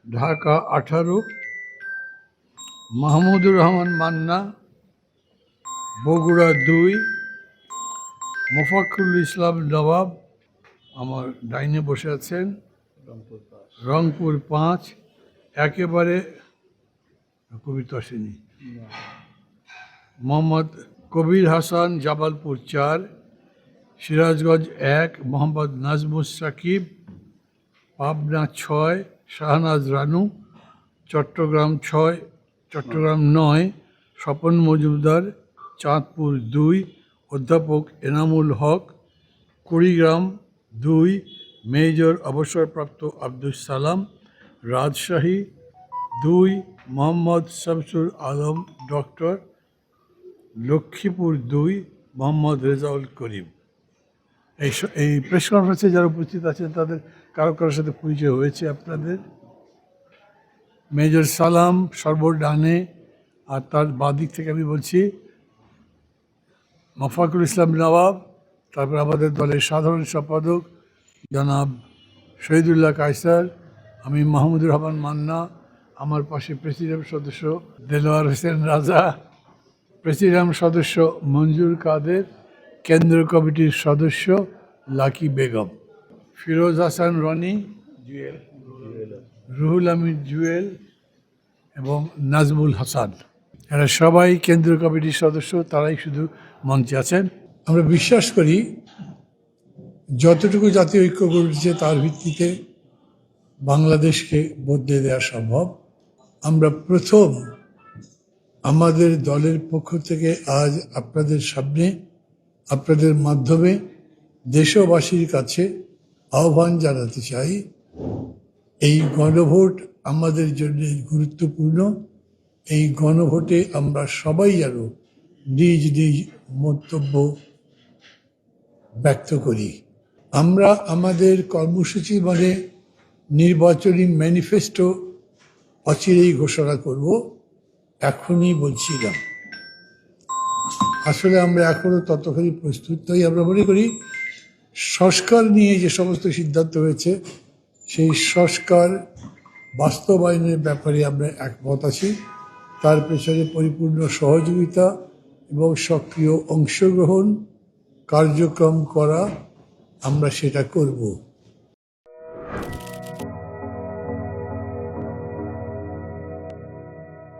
ঢাকা 18, মাহমুদুর রহমান মান্না, বগুড়া 2, মোফাক্কুরুল ইসলাম নবাব আমার ডাইনে বসে আছেন, রংপুর 5, একেবারে কবিতা আসেনি, মোহাম্মদ কবির হাসান জামালপুর 4, সিরাজগঞ্জ 1, মোহাম্মদ নাজমুস সাকিব, পাবনা 6, শাহনাজ রানু, চট্টগ্রাম 6, চট্টগ্রাম 9, স্বপন মজুমদার, চাঁদপুর 2, অধ্যাপক এনামুল হক, কুড়িগ্রাম 2, মেজর অবসরপ্রাপ্ত আব্দুল সালাম, রাজশাহী 2, মোহাম্মদ শামসুল আলম ডক্টর, লক্ষ্মীপুর 2, মোহাম্মদ রেজাউল করিম। এই প্রেস কনফারেন্সে যারা উপস্থিত আছেন তাদের কারো কারোর সাথে পরিচয় হয়েছে আপনাদের। মেজর সালাম সর্বডানে, আর তার বাদিক থেকে আমি বলছি মোফাক্কুরুল ইসলাম নবাব, তারপর আমাদের দলের সাধারণ সম্পাদক জনাব শহীদুল্লাহ কায়সার, আমি মাহমুদুর রহমান মান্না, আমার পাশে প্রেসিডিয়াম সদস্য দেলোয়ার হোসেন রাজা, প্রেসিডিয়াম সদস্য মঞ্জুর কাদের, কেন্দ্র কমিটির সদস্য লাকি বেগম, ফিরোজ হাসান রনি, রুহুল আমিন জুয়েল এবং নাজমুল হাসান। এরা সবাই কেন্দ্রীয় কমিটির সদস্য, তারাই শুধু মঞ্চে আছেন। আমরা বিশ্বাস করি যতটুকু জাতীয় ঐক্য গড়েছে তার ভিত্তিতে বাংলাদেশকে বদলে দেওয়া সম্ভব। আমরা প্রথম আমাদের দলের পক্ষ থেকে আজ আপনাদের সামনে, আপনাদের মাধ্যমে দেশবাসীর কাছে আহ্বান জানাতে চাই, এই গণভোট আমাদের জন্য গুরুত্বপূর্ণ। এই গণভোটে আমরা সবাই যেন নিজ নিজ মন্তব্য ব্যক্ত করি। আমরা আমাদের কর্মসূচি মানে নির্বাচনী ম্যানিফেস্টো অচিরেই ঘোষণা করব, এখনই বলছি না। আসলে আমরা এখনো ততখানি প্রস্তুত নই। আমরা মনে করি সংস্কার নিয়ে যে সমস্ত সিদ্ধান্ত হয়েছে সেই সংস্কার বাস্তবায়নের ব্যাপারে আমরা একমত আছি। তার পেছনে পরিপূর্ণ সহযোগিতা এবং সক্রিয় অংশগ্রহণ কার্যক্রম করা, আমরা সেটা করব।